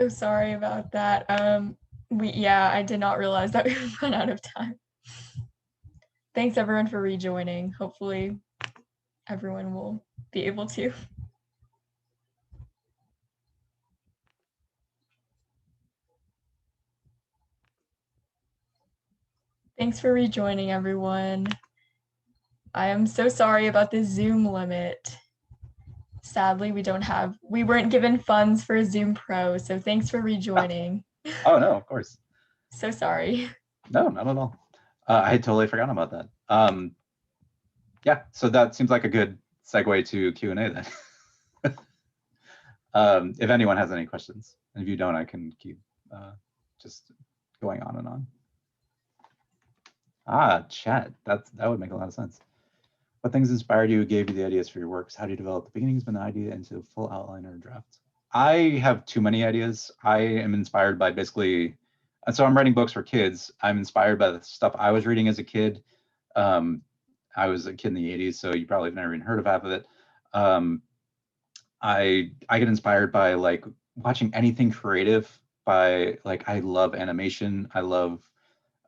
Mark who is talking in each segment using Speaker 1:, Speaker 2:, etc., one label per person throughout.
Speaker 1: So sorry about that. I did not realize that we run out of time. Thanks everyone for rejoining. Hopefully everyone will be able to. Thanks for rejoining, everyone. I am so sorry about the Zoom limit. Sadly, we weren't given funds for Zoom Pro, so thanks for rejoining.
Speaker 2: Oh, no, of course.
Speaker 1: So sorry.
Speaker 2: No, not at all. I had totally forgotten about that. Yeah, so that seems like a good segue to Q&A then. If anyone has any questions, and if you don't, I can keep just going on and on. Chat, that would make a lot of sense. What things inspired you, gave you the ideas for your works? How do you develop the beginnings of an idea into a full outline or a draft? I have too many ideas. I am inspired by basically, so I'm writing books for kids. I'm inspired by the stuff I was reading as a kid. I was a kid in the 80s, so you probably have never even heard of half of it. I get inspired by like watching anything creative. By like, I love animation. I love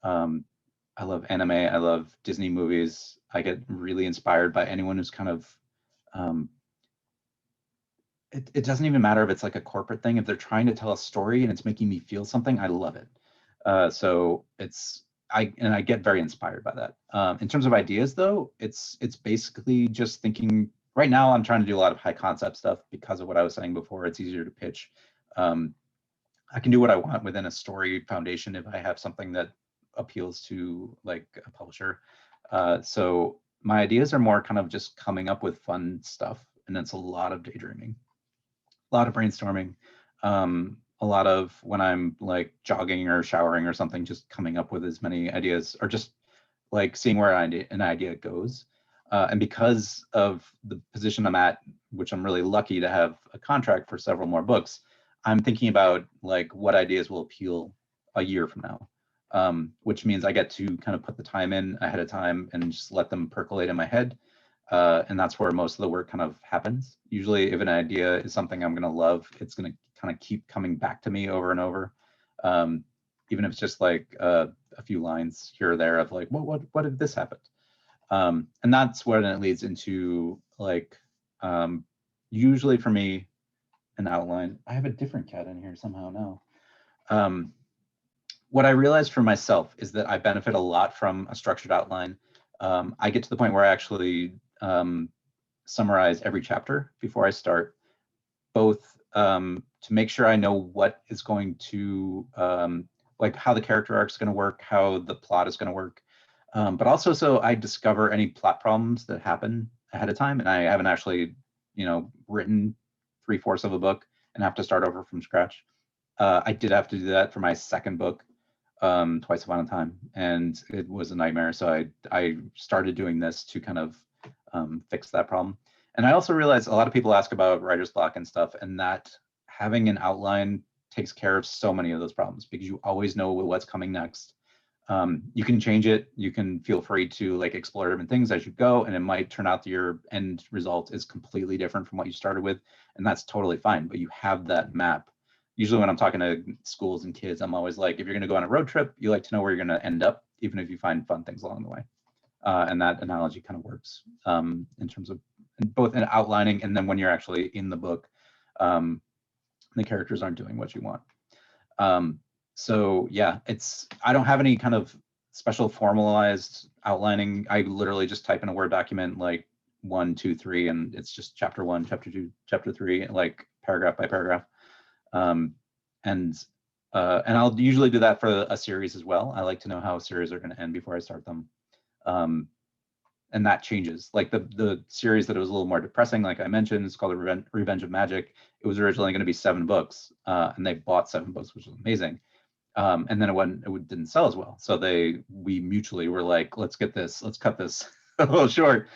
Speaker 2: anime. I love Disney movies. I get really inspired by anyone who's kind of it doesn't even matter if it's like a corporate thing. If they're trying to tell a story and it's making me feel something, I love it. So I get very inspired by that. In terms of ideas, though, it's basically just thinking. Right now, I'm trying to do a lot of high concept stuff because of what I was saying before. It's easier to pitch. I can do what I want within a story foundation if I have something that appeals to like a publisher. So my ideas are more kind of just coming up with fun stuff, and it's a lot of daydreaming, a lot of brainstorming, a lot of when I'm like jogging or showering or something, just coming up with as many ideas, or just like seeing where an idea goes. And because of the position I'm at, which I'm really lucky to have a contract for several more books, I'm thinking about like what ideas will appeal a year from now, which means I get to kind of put the time in ahead of time and just let them percolate in my head. And that's where most of the work kind of happens. Usually if an idea is something I'm going to love, it's going to kind of keep coming back to me over and over. Even if it's just like a few lines here or there of like, what if this happened? And that's where then it leads into like, usually for me, an outline. I have a different cat in here somehow now. What I realized for myself is that I benefit a lot from a structured outline. I get to the point where I actually summarize every chapter before I start, both to make sure I know what is going to, like how the character arc is going to work, how the plot is going to work, but also so I discover any plot problems that happen ahead of time and I haven't actually, written 3/4 of a book and have to start over from scratch. I did have to do that for my second book, Twice Upon a Time, and it was a nightmare. So I started doing this to kind of fix that problem. And I also realized a lot of people ask about writer's block and stuff, and that having an outline takes care of so many of those problems because you always know what's coming next. You can change it. You can feel free to like explore different things as you go, and it might turn out that your end result is completely different from what you started with, and that's totally fine. But you have that map. Usually when I'm talking to schools and kids, I'm always like, if you're going to go on a road trip, you like to know where you're going to end up, even if you find fun things along the way. And that analogy kind of works in terms of both in outlining and then when you're actually in the book, the characters aren't doing what you want. So yeah, I don't have any kind of special formalized outlining. I literally just type in a Word document like 1, 2, 3, and it's just chapter 1, chapter 2, chapter 3, like paragraph by paragraph. And I'll usually do that for a series as well. I like to know how a series are going to end before I start them. And that changes. Like the series that was a little more depressing, like I mentioned, it's called Revenge of Magic. It was originally going to be 7 books, and they bought 7 books, which was amazing. And then it didn't sell as well. So we mutually were like, let's cut this a little short.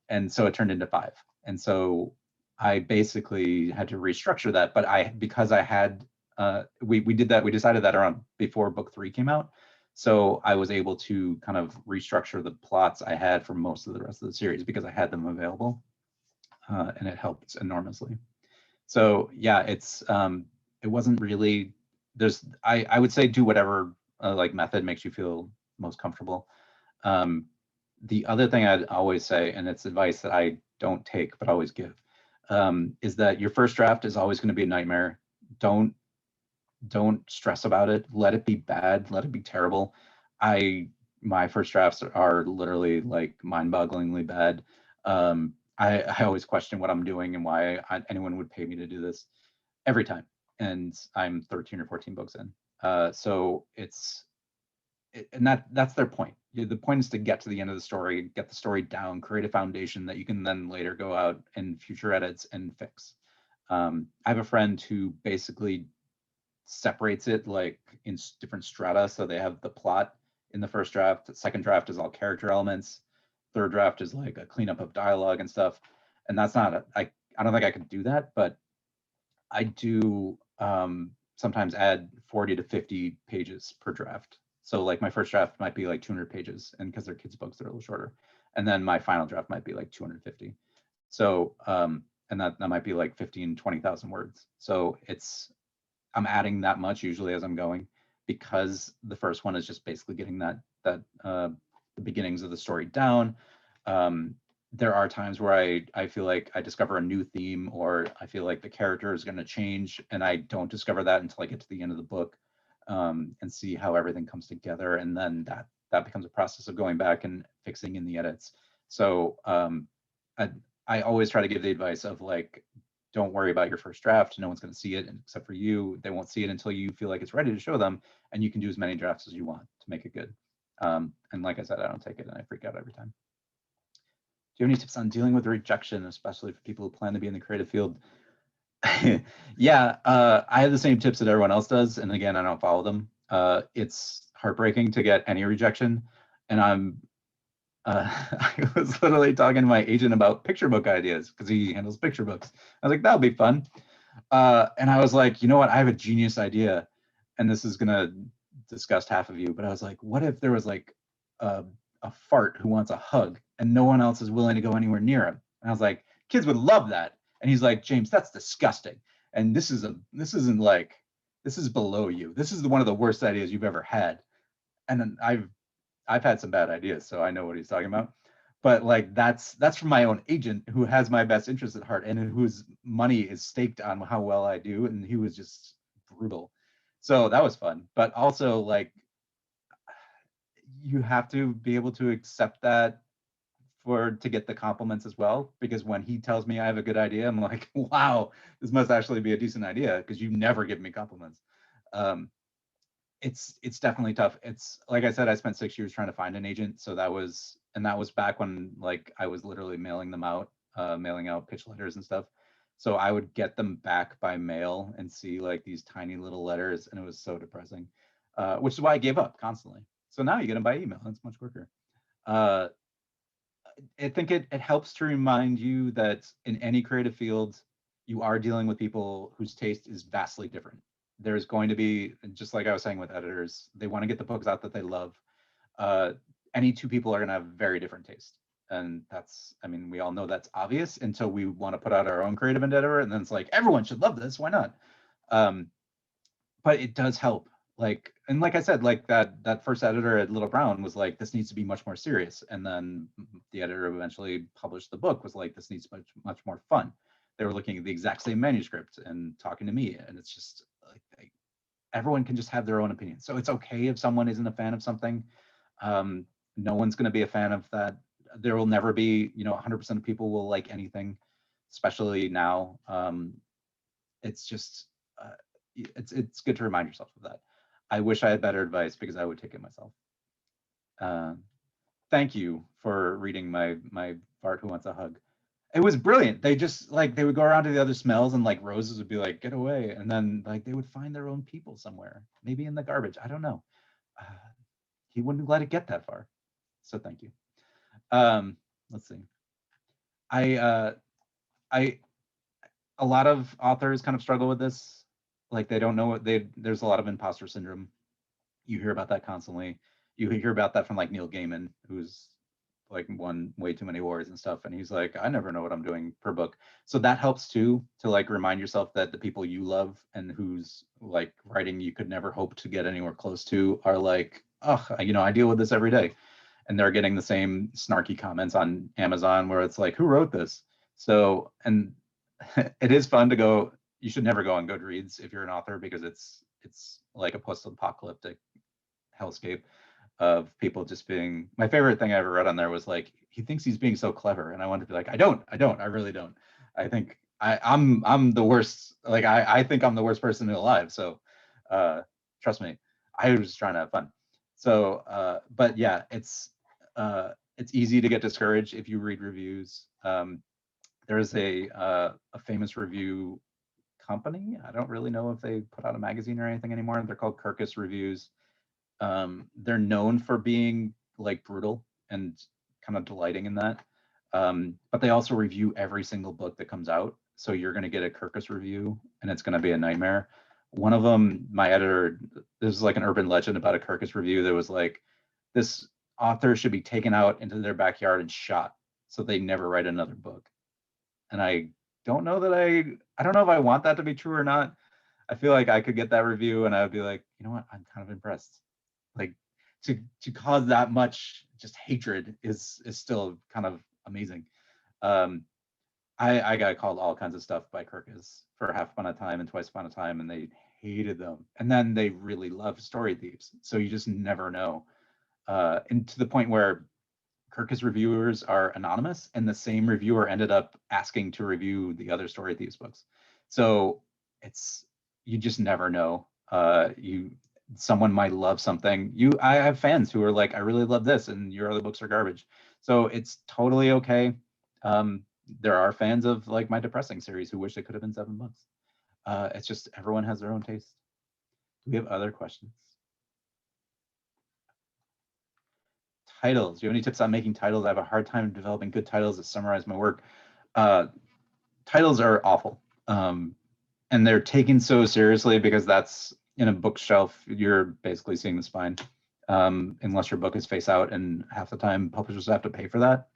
Speaker 2: And so it turned into 5. And so I basically had to restructure that. But because I had, we did that, we decided that around before book 3 came out. So I was able to kind of restructure the plots I had for most of the rest of the series because I had them available, and it helped enormously. So yeah, it's it wasn't really, I would say do whatever like method makes you feel most comfortable. The other thing I'd always say, and it's advice that I don't take but always give, is that your first draft is always going to be a nightmare. Don't stress about it. Let it be bad. Let it be terrible. My first drafts are literally like mind-bogglingly bad. I always question what I'm doing and why anyone would pay me to do this every time. And I'm 13 or 14 books in. So and that's their point. The point is to get to the end of the story, get the story down, create a foundation that you can then later go out in future edits and fix. I have a friend who basically separates it like in different strata. So they have the plot in the first draft. The second draft is all character elements. Third draft is like a cleanup of dialogue and stuff. And that's not, I don't think I could do that, but I do sometimes add 40 to 50 pages per draft. So like my first draft might be like 200 pages, and because they're kids' books, they're a little shorter. And then my final draft might be like 250. So, and that might be like 15, 20,000 words. So I'm adding that much usually as I'm going, because the first one is just basically getting the beginnings of the story down. There are times where I feel like I discover a new theme, or I feel like the character is going to change, and I don't discover that until I get to the end of the book, and see how everything comes together, and then that becomes a process of going back and fixing in the edits. So I always try to give the advice of like, don't worry about your first draft. No one's going to see it except for you. They won't see it until you feel like it's ready to show them, and you can do as many drafts as you want to make it good. And like I said, I don't take it and I freak out every time. Do you have any tips on dealing with rejection, especially for people who plan to be in the creative field? Yeah, I have the same tips that everyone else does. And again, I don't follow them. It's heartbreaking to get any rejection. And I was literally talking to my agent about picture book ideas because he handles picture books. I was like, that'll be fun. And I was like, you know what? I have a genius idea. And this is going to disgust half of you. But I was like, what if there was like a fart who wants a hug and no one else is willing to go anywhere near him? And I was like, kids would love that. And he's like, James, that's disgusting. And this is below you. This is one of the worst ideas you've ever had. And then I've had some bad ideas, so I know what he's talking about. But like that's from my own agent who has my best interest at heart and whose money is staked on how well I do. And he was just brutal. So that was fun. But also like you have to be able to accept that to get the compliments as well, because when he tells me I have a good idea, I'm like, wow, this must actually be a decent idea, because you never give me compliments. It's definitely tough. It's like I said, I spent 6 years trying to find an agent. So that was back when like I was literally mailing out pitch letters and stuff. So I would get them back by mail and see like these tiny little letters, and it was so depressing, which is why I gave up constantly. So now you get them by email. It's much quicker. I think it helps to remind you that in any creative field, you are dealing with people whose taste is vastly different. There's going to be, just like I was saying with editors, they want to get the books out that they love. Any two people are going to have very different taste. And we all know that's obvious until we want to put out our own creative endeavor. And then it's like, everyone should love this. Why not? But it does help. Like I said, like that first editor at Little Brown was like, this needs to be much more serious. And then the editor who eventually published the book was like, this needs much more fun. They were looking at the exact same manuscript and talking to me. And it's just like everyone can just have their own opinion. So it's okay if someone isn't a fan of something. No one's going to be a fan of that. There will never be, 100% of people will like anything, especially now. It's just, it's good to remind yourself of that. I wish I had better advice because I would take it myself. Thank you for reading my fart who wants a hug. It was brilliant. They just like, they would go around to the other smells and like roses would be like, get away. And then like they would find their own people somewhere, maybe in the garbage. I don't know. He wouldn't let it get that far. So thank you. Let's see. A lot of authors kind of struggle with this. Like they don't know there's a lot of imposter syndrome. You hear about that constantly. You hear about that from like Neil Gaiman, who's like won way too many awards and stuff. And he's like, I never know what I'm doing per book. So that helps too, to like remind yourself that the people you love and whose like writing you could never hope to get anywhere close to are like, oh, you know, I deal with this every day. And they're getting the same snarky comments on Amazon where it's like, who wrote this? So, and it is fun to go, you should never go on Goodreads if you're an author, because it's like a post-apocalyptic hellscape of people just being, my favorite thing I ever read on there was like, he thinks he's being so clever. And I wanted to be like, I really don't. I think I'm the worst. Like, I think I'm the worst person alive. So trust me, I was just trying to have fun. So, but yeah, it's easy to get discouraged if you read reviews. There's a famous review company. I don't really know if they put out a magazine or anything anymore. They're called Kirkus Reviews. They're known for being like brutal and kind of delighting in that. But they also review every single book that comes out. So you're going to get a Kirkus review and it's going to be a nightmare. One of them, my editor, this is like an urban legend about a Kirkus review that was like, this author should be taken out into their backyard and shot so they never write another book. And I don't know that I don't know if I want that to be true or not. I feel like I could get that review and I would be like, you know what, I'm kind of impressed. Like to cause that much just hatred is still kind of amazing. Um, I got called all kinds of stuff by Kirkus for Half Upon a Time and Twice Upon a Time, and they hated them. And then they really love Story Thieves, so you just never know. And to the point where Kirkus reviewers are anonymous, and the same reviewer ended up asking to review the other Story Thieves books. So it's, you just never know. Someone might love something. I have fans who are like, I really love this, and your other books are garbage. So it's totally okay. There are fans of like my depressing series who wish it could have been 7 books. It's just everyone has their own taste. Do we have other questions? Titles. Do you have any tips on making titles? I have a hard time developing good titles that summarize my work. Titles are awful. And they're taken so seriously because that's in a bookshelf, you're basically seeing the spine, unless your book is face out, and half the time publishers have to pay for that.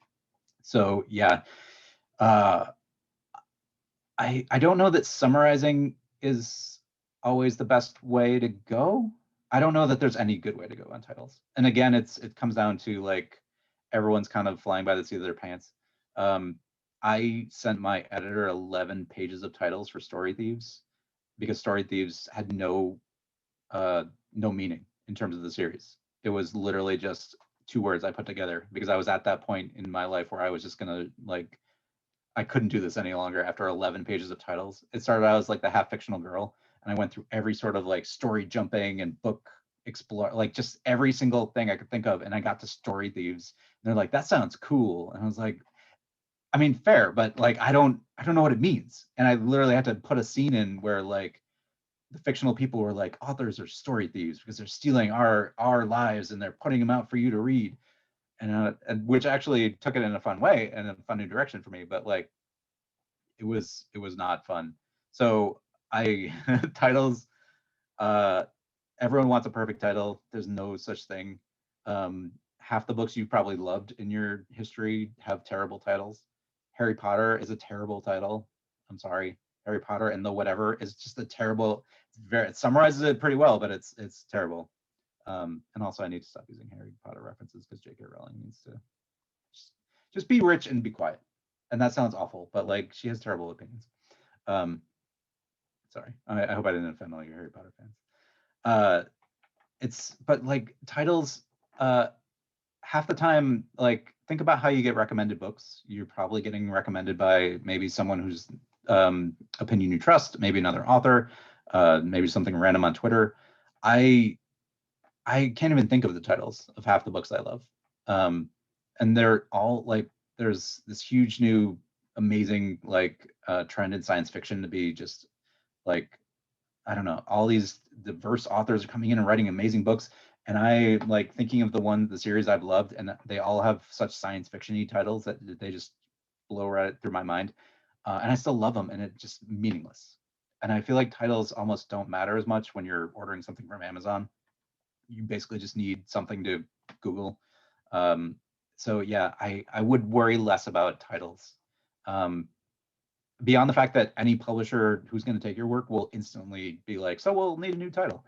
Speaker 2: So yeah, I don't know that summarizing is always the best way to go. I don't know that there's any good way to go on titles. And again, it comes down to like everyone's kind of flying by the seat of their pants. I sent my editor 11 pages of titles for Story Thieves because Story Thieves had no meaning in terms of the series. It was literally just 2 words I put together because I was at that point in my life where I was just gonna like, I couldn't do this any longer after 11 pages of titles. It started out as like the half fictional girl, and I went through every sort of like story jumping and book explore, like just every single thing I could think of, and I got to Story Thieves. And they're like, that sounds cool. And I was like, I mean, fair, but like I don't know what it means. And I literally had to put a scene in where like the fictional people were like, authors are story thieves because they're stealing our lives and they're putting them out for you to read. And which actually took it in a fun way and a fun new direction for me, but like it was not fun. So I titles, everyone wants a perfect title. There's no such thing. Half the books you probably loved in your history have terrible titles. Harry Potter is a terrible title. I'm sorry. Harry Potter and the whatever is just a terrible, it summarizes it pretty well, but it's terrible. And also I need to stop using Harry Potter references because J.K. Rowling needs to just be rich and be quiet. And that sounds awful, but like she has terrible opinions. Sorry, I hope I didn't offend all your Harry Potter fans. But like titles, half the time, like think about how you get recommended books. You're probably getting recommended by maybe someone whose opinion you trust, maybe another author, maybe something random on Twitter. I can't even think of the titles of half the books I love. And they're all like, there's this huge new amazing like trend in science fiction to be just like, I don't know, all these diverse authors are coming in and writing amazing books. And I like thinking of the series I've loved, and they all have such science fiction-y titles that they just blow right through my mind. And I still love them, and it's just meaningless. And I feel like titles almost don't matter as much when you're ordering something from Amazon. You basically just need something to Google. So yeah, I would worry less about titles. Beyond the fact that any publisher who's going to take your work will instantly be like, so we'll need a new title.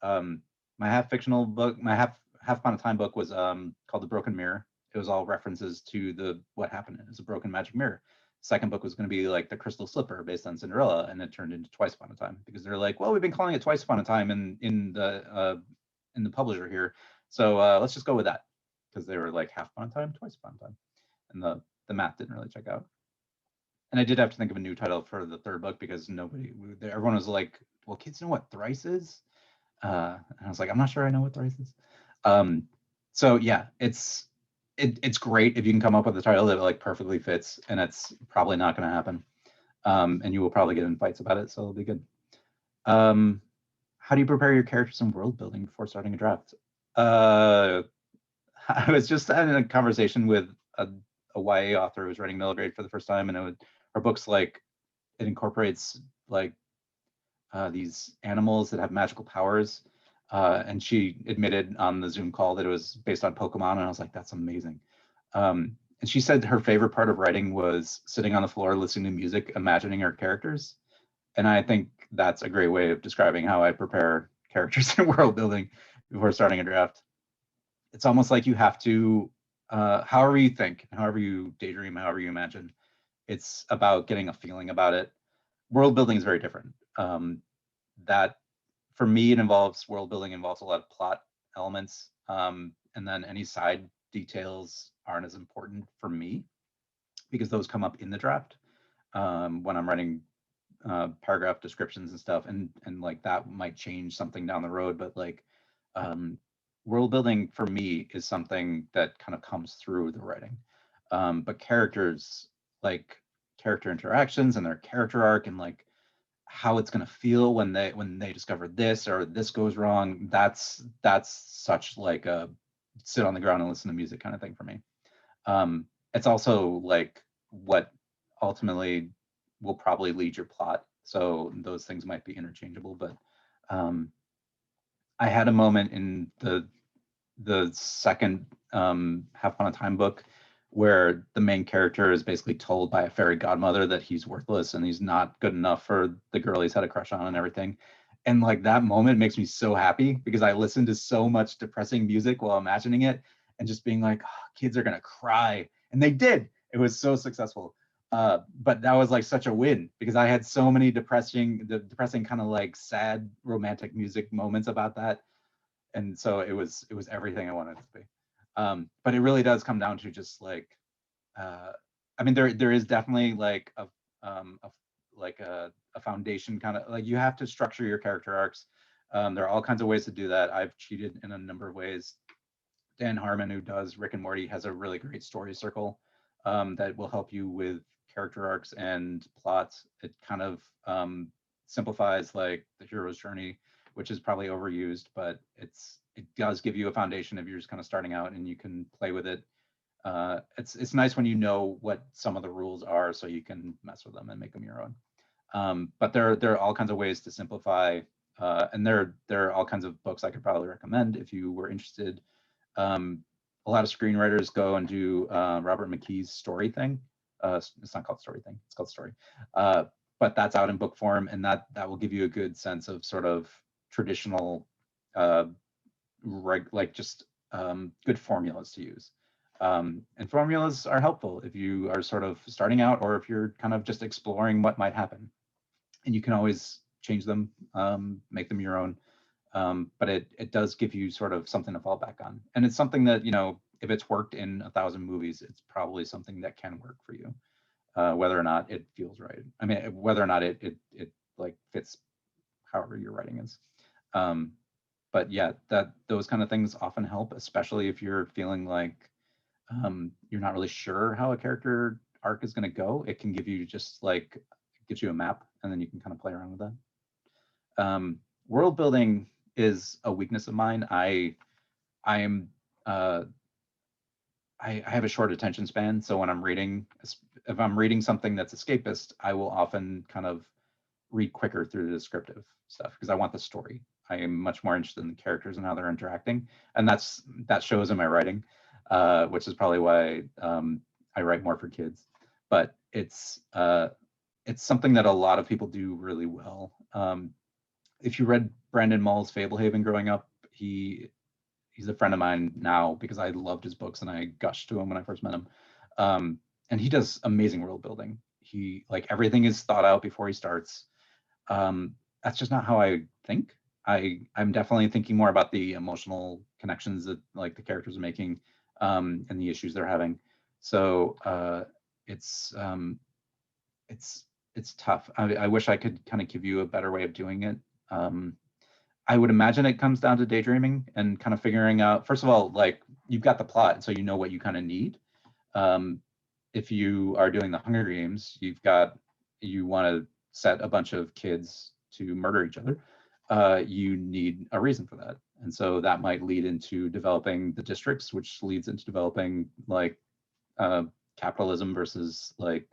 Speaker 2: My half fictional book, my half upon a time book was called The Broken Mirror. It was all references to the what happened. It was a broken magic mirror. Second book was going to be like The Crystal Slipper based on Cinderella, and it turned into Twice Upon a Time because they're like, well, we've been calling it Twice Upon a Time in the publisher here, so let's just go with that, because they were like half upon a time, twice upon a time, and the math didn't really check out. And I did have to think of a new title for the third book because everyone was like, well, kids know what thrice is. And I was like, I'm not sure I know what thrice is. So yeah, it's great if you can come up with a title that like perfectly fits, and it's probably not going to happen. And you will probably get in fights about it, so it'll be good. How do you prepare your characters and world building before starting a draft? I was just having a conversation with a YA author who was writing middle grade for the first time, and her book's like, it incorporates like these animals that have magical powers, and she admitted on the Zoom call that it was based on Pokemon, and I was like, that's amazing. And she said her favorite part of writing was sitting on the floor listening to music, imagining her characters, and I think that's a great way of describing how I prepare characters and world building before starting a draft. It's almost like you have to, however you think, however you daydream, however you imagine, it's about getting a feeling about it. World building is very different. That for me, world building involves a lot of plot elements, and then any side details aren't as important for me because those come up in the draft when I'm writing paragraph descriptions and stuff, and like that might change something down the road, but like world building for me is something that kind of comes through the writing. But characters, like character interactions and their character arc, and like how it's going to feel when they discover this or this goes wrong, that's such like a sit on the ground and listen to music kind of thing for me. It's also like what ultimately will probably lead your plot, so those things might be interchangeable. But I had a moment in the second Half Upon a Time book where the main character is basically told by a fairy godmother that he's worthless and he's not good enough for the girl he's had a crush on and everything. And like that moment makes me so happy because I listened to so much depressing music while imagining it and just being like, oh, kids are gonna cry. And they did. It was so successful. But that was like such a win because I had so many depressing kind of like sad romantic music moments about that. And so it was everything I wanted it to be. But it really does come down to just like, I mean, there is definitely like a foundation kind of like you have to structure your character arcs. There are all kinds of ways to do that. I've cheated in a number of ways. Dan Harmon, who does Rick and Morty, has a really great story circle that will help you with character arcs and plots. It kind of simplifies like the hero's journey, which is probably overused, but it does give you a foundation if you're just kind of starting out and you can play with it. It's nice when you know what some of the rules are so you can mess with them and make them your own. But there are all kinds of ways to simplify, and there are all kinds of books I could probably recommend if you were interested. A lot of screenwriters go and do Robert McKee's story thing. It's not called story thing, it's called story. But that's out in book form, and that will give you a good sense of sort of traditional, like just good formulas to use. And formulas are helpful if you are sort of starting out or if you're kind of just exploring what might happen. And you can always change them, make them your own. But it does give you sort of something to fall back on. And it's something that, you know, if it's worked in 1,000 movies, it's probably something that can work for you, whether or not it feels right. I mean, whether or not it like fits however your writing is. But yeah, those kind of things often help, especially if you're feeling like you're not really sure how a character arc is going to go. It can give you just like, it gives you a map, and then you can kind of play around with that. World building is a weakness of mine. I have a short attention span, so when I'm reading, if I'm reading something that's escapist, I will often kind of read quicker through the descriptive stuff because I want the story. I am much more interested in the characters and how they're interacting, and that shows in my writing. which is probably why I write more for kids. But it's something that a lot of people do really well. If you read Brandon Mull's Fablehaven growing up, he's a friend of mine now because I loved his books and I gushed to him when I first met him. And he does amazing world building. He, like, everything is thought out before he starts. That's just not how I think. I'm definitely thinking more about the emotional connections that, like, the characters are making, and the issues they're having. So it's tough. I wish I could kind of give you a better way of doing it. I would imagine it comes down to daydreaming and kind of figuring out, first of all, like, you've got the plot, so you know what you kind of need. If you are doing the Hunger Games, you want to set a bunch of kids to murder each other. You need a reason for that. And so that might lead into developing the districts, which leads into developing, like, capitalism versus, like,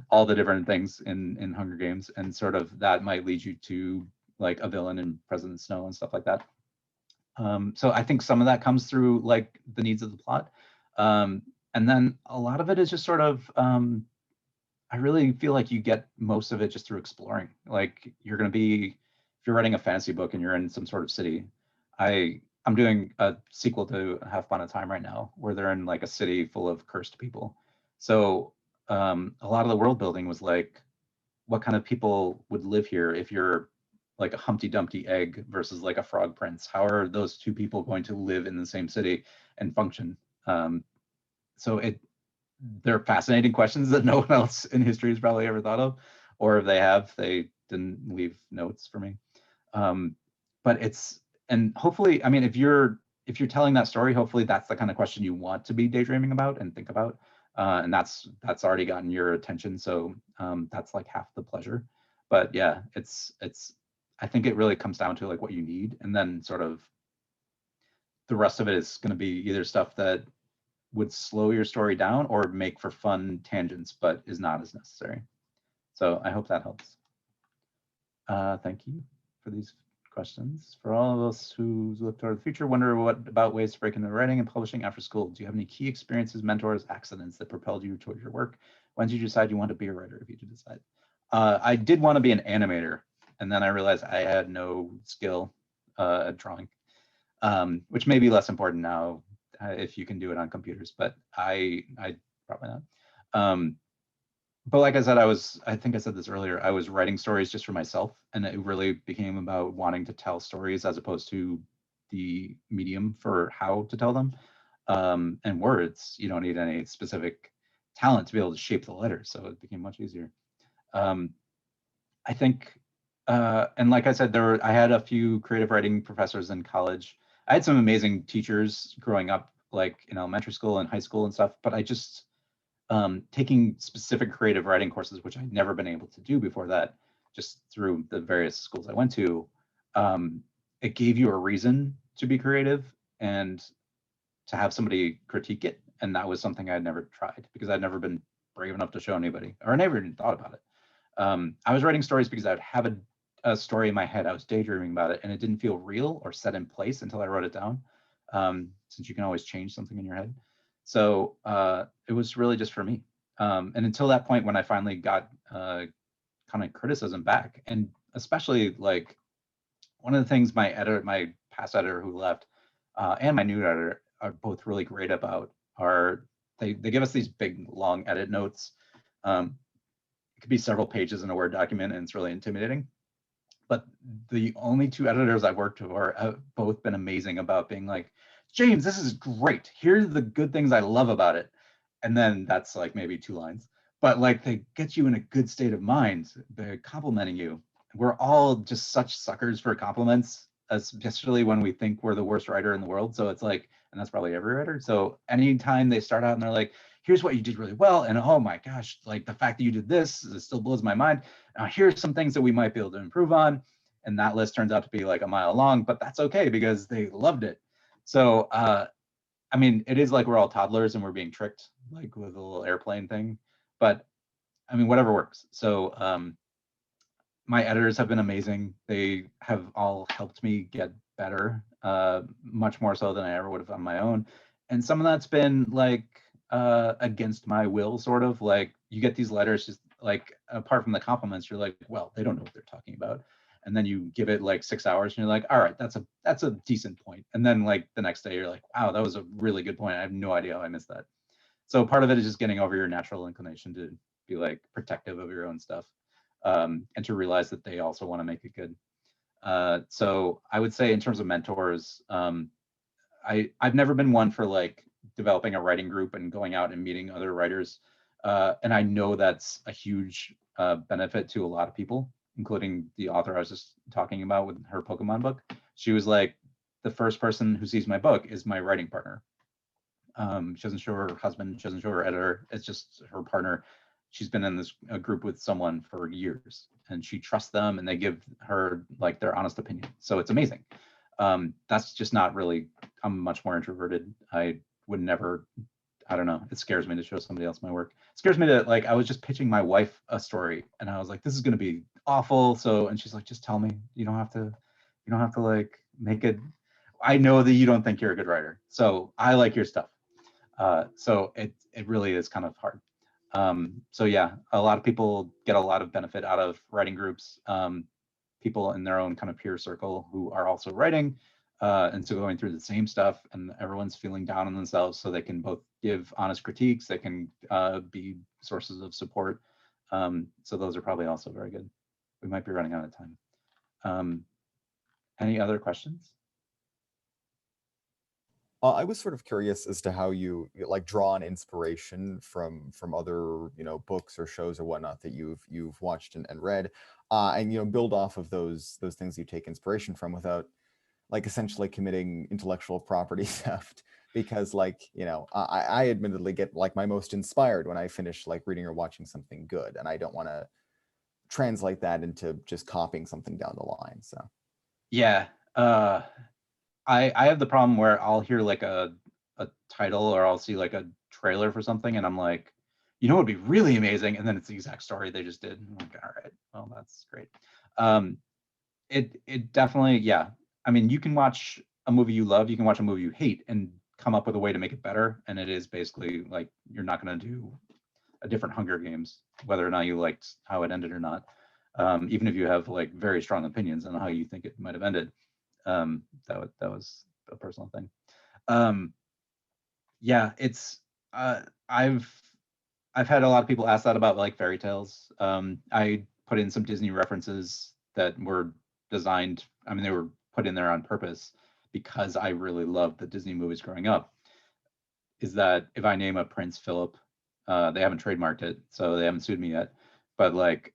Speaker 2: all the different things in Hunger Games. And sort of that might lead you to, like, a villain in President Snow and stuff like that. So I think some of that comes through, like, the needs of the plot. And then a lot of it is just sort of, I really feel like you get most of it just through exploring. Like, you're going to be, if you're writing a fantasy book and you're in some sort of city, I'm doing a sequel to Have Fun a Time right now, where they're in, like, a city full of cursed people. So a lot of the world building was like, what kind of people would live here if you're like a Humpty Dumpty egg versus, like, a frog prince? How are those two people going to live in the same city and function? So they're fascinating questions that no one else in history has probably ever thought of, or if they have, they didn't leave notes for me. But and hopefully, I mean, if you're telling that story, hopefully that's the kind of question you want to be daydreaming about and think about. And that's already gotten your attention. So that's like half the pleasure. But yeah, I think it really comes down to, like, what you need, and then sort of the rest of it is going to be either stuff that would slow your story down or make for fun tangents, but is not as necessary. So I hope that helps. Thank you for these questions. For all of us who look toward the future, wonder what about ways to break into writing and publishing after school. Do you have any key experiences, mentors, accidents that propelled you toward your work? When did you decide you want to be a writer, if you did decide? I did want to be an animator, and then I realized I had no skill at drawing, which may be less important now if you can do it on computers, but I probably not. But like I said, I think I said this earlier, I was writing stories just for myself, and it really became about wanting to tell stories as opposed to the medium for how to tell them. And words, you don't need any specific talent to be able to shape the letters, so it became much easier. I think, and like I said, I had a few creative writing professors in college. I had some amazing teachers growing up, like in elementary school and high school and stuff, but I just, taking specific creative writing courses, which I'd never been able to do before that, just through the various schools I went to, it gave you a reason to be creative and to have somebody critique it. And that was something I'd never tried because I'd never been brave enough to show anybody, or I never even thought about it. I was writing stories because I would have a story in my head. I was daydreaming about it, and it didn't feel real or set in place until I wrote it down, since you can always change something in your head. So it was really just for me. And until that point, when I finally got kind of criticism back, and especially, like, one of the things my past editor who left, and my new editor are both really great about are they give us these big long edit notes. It could be several pages in a Word document, and it's really intimidating. But the only two editors I've worked for have both been amazing about being like, James, this is great. Here's the good things I love about it. And then that's like maybe 2 lines. But, like, they get you in a good state of mind. They're complimenting you. We're all just such suckers for compliments, especially when we think we're the worst writer in the world. So it's like, and that's probably every writer. So anytime they start out and they're like, here's what you did really well, and oh my gosh, like, the fact that you did this, it still blows my mind. Here's some things that we might be able to improve on. And that list turns out to be like a mile long, but that's okay because they loved it. So, I mean, it is like we're all toddlers and we're being tricked, like with a little airplane thing. But I mean, whatever works. So my editors have been amazing. They have all helped me get better, much more so than I ever would have on my own. And some of that's been like against my will, sort of. Like you get these letters, just like apart from the compliments, you're like, well, they don't know what they're talking about. And then you give it like 6 hours, and you're like, all right, that's a decent point. And then like the next day, you're like, wow, that was a really good point. I have no idea how I missed that. So part of it is just getting over your natural inclination to be like protective of your own stuff, and to realize that they also want to make it good. So I would say in terms of mentors, I've never been one for like developing a writing group and going out and meeting other writers. And I know that's a huge benefit to a lot of people, including the author I was just talking about with her Pokemon book. She was like, the first person who sees my book is my writing partner. She doesn't show her husband, she doesn't show her editor. It's just her partner. She's been in this group with someone for years, and she trusts them, and they give her like their honest opinion. So it's amazing. That's just not really. I'm much more introverted. I would never. I don't know. It scares me to show somebody else my work. It scares me to like. I was just pitching my wife a story, and I was like, "This is going to be awful." So, and she's like, "Just tell me. You don't have to. You don't have to like make it. I know that you don't think you're a good writer, so I like your stuff." So it really is kind of hard. So yeah, a lot of people get a lot of benefit out of writing groups. People in their own kind of peer circle who are also writing, and so going through the same stuff, and everyone's feeling down on themselves, so they can both give honest critiques. They can be sources of support. So those are probably also very good. We might be running out of time. Any other questions?
Speaker 3: I was sort of curious as to how like draw on inspiration from other books or shows or whatnot that you've watched and read, and build off of those things you take inspiration from without like essentially committing intellectual property theft. Because like I admittedly get like my most inspired when I finish like reading or watching something good, and I don't want to translate that into just copying something down the line. So
Speaker 2: Yeah. I have the problem where I'll hear like a title, or I'll see like a trailer for something, and I'm like, you know, it'd be really amazing, and then it's the exact story they just did. I'm like, all right, well, that's great. It definitely, yeah. I mean, you can watch a movie you love, you can watch a movie you hate, and come up with a way to make it better. And it is basically like you're not going to do a different Hunger Games, whether or not you liked how it ended or not. Even if you have like very strong opinions on how you think it might have ended. That was a personal thing. Yeah, it's I've had a lot of people ask that about like fairy tales. I put in some Disney references that were designed. I mean, they were put in there on purpose because I really loved the Disney movies growing up. Is that if I name a Prince Philip, they haven't trademarked it, so they haven't sued me yet. But like,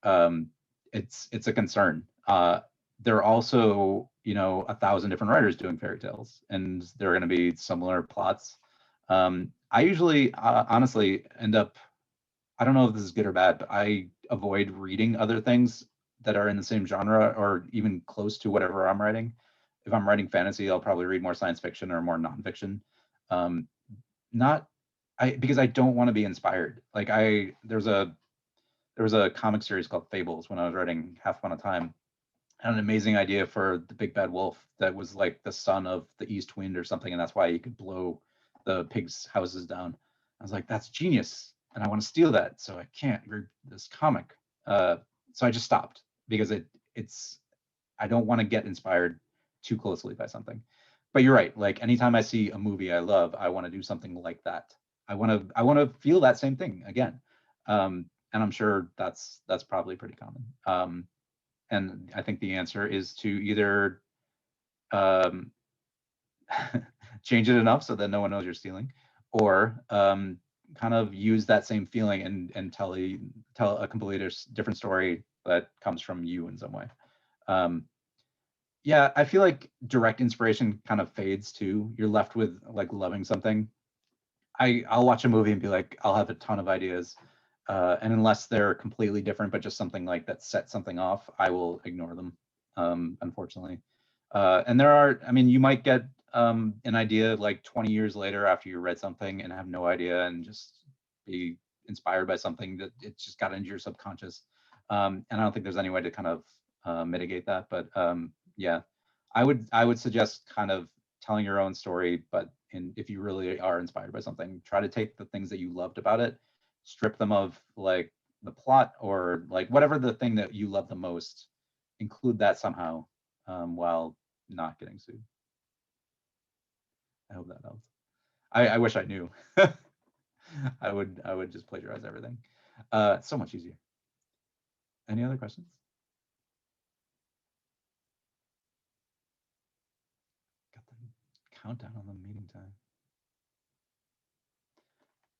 Speaker 2: it's a concern. There are also 1,000 different writers doing fairy tales, and there are going to be similar plots. I usually honestly end up, I don't know if this is good or bad, but I avoid reading other things that are in the same genre or even close to whatever I'm writing. If I'm writing fantasy, I'll probably read more science fiction or more nonfiction. Um, not because I don't want to be inspired. Like there was a comic series called Fables when I was writing Half Upon a Time. I had an amazing idea for the big bad wolf that was like the son of the east wind or something, and that's why he could blow the pigs' houses down. I was like, that's genius, and I want to steal that, so I can't read this comic. So I just stopped because it's I don't want to get inspired too closely by something. But you're right. Like anytime I see a movie I love, I want to do something like that. I want to feel that same thing again. And I'm sure that's probably pretty common. And I think the answer is to either um, change it enough so that no one knows you're stealing, or kind of use that same feeling and tell a completely different story that comes from you in some way. Yeah, I feel like direct inspiration kind of fades too. You're left with like loving something. I'll watch a movie and be like, I'll have a ton of ideas, and unless they're completely different, but just something like that sets something off, I will ignore them, unfortunately. And there are, I mean, you might get an idea like 20 years later after you read something and have no idea and just be inspired by something that it just got into your subconscious. And I don't think there's any way to kind of mitigate that, but yeah, I would suggest kind of telling your own story, but and if you really are inspired by something, try to take the things that you loved about it, strip them of like the plot or like whatever the thing that you love the most, include that somehow while not getting sued. I hope that helps. I wish I knew. I would just plagiarize everything. So much easier. Any other questions? Got the countdown on the meeting time.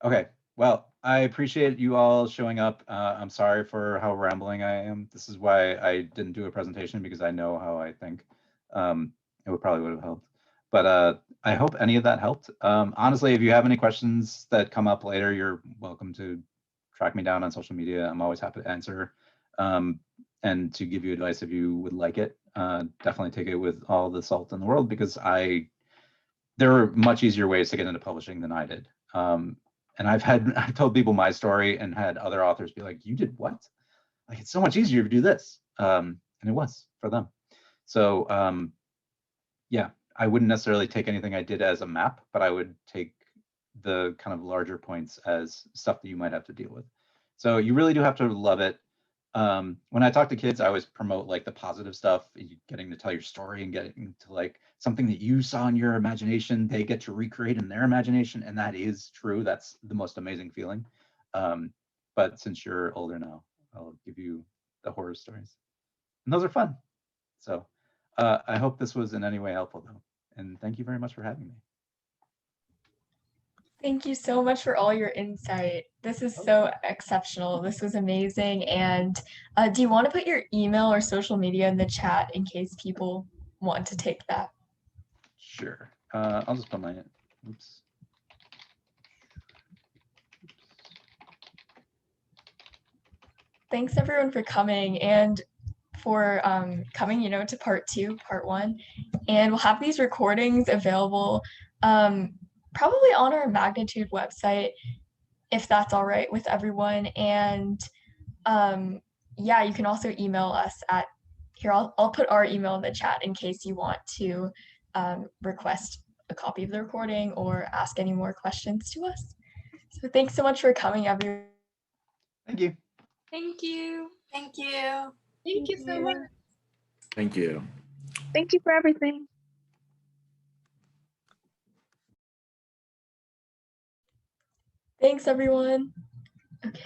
Speaker 2: Okay, well, I appreciate you all showing up. I'm sorry for how rambling I am. This is why I didn't do a presentation, because I know how I think. It probably would have helped. But I hope any of that helped. Honestly, if you have any questions that come up later, you're welcome to track me down on social media. I'm always happy to answer and to give you advice if you would like it. Definitely take it with all the salt in the world, because there are much easier ways to get into publishing than I did. And I've told people my story and had other authors be like, "You did what? Like, it's so much easier to do this." And it was for them. So yeah, I wouldn't necessarily take anything I did as a map, but I would take the kind of larger points as stuff that you might have to deal with. So you really do have to love it. When I talk to kids, I always promote like the positive stuff, getting to tell your story and getting to like something that you saw in your imagination, they get to recreate in their imagination. And that is true. That's the most amazing feeling. But since you're older now, I'll give you the horror stories. And those are fun. So I hope this was in any way helpful, though. And thank you very much for having me.
Speaker 1: Thank you so much for all your insight. This is so exceptional. This was amazing. And do you want to put your email or social media in the chat in case people want to take that?
Speaker 2: Sure. I'll just put my, oops.
Speaker 1: Thanks everyone for coming and for coming, to part 2, part 1. And we'll have these recordings available probably on our Magnitude website, if that's all right with everyone. And yeah, you can also email us at, here, I'll put our email in the chat in case you want to request a copy of the recording or ask any more questions to us. So thanks so much for coming, everyone.
Speaker 2: Thank you.
Speaker 4: Thank you.
Speaker 5: Thank you.
Speaker 4: Thank you so much.
Speaker 6: Thank you.
Speaker 4: Thank you for everything.
Speaker 1: Thanks, everyone. Okay.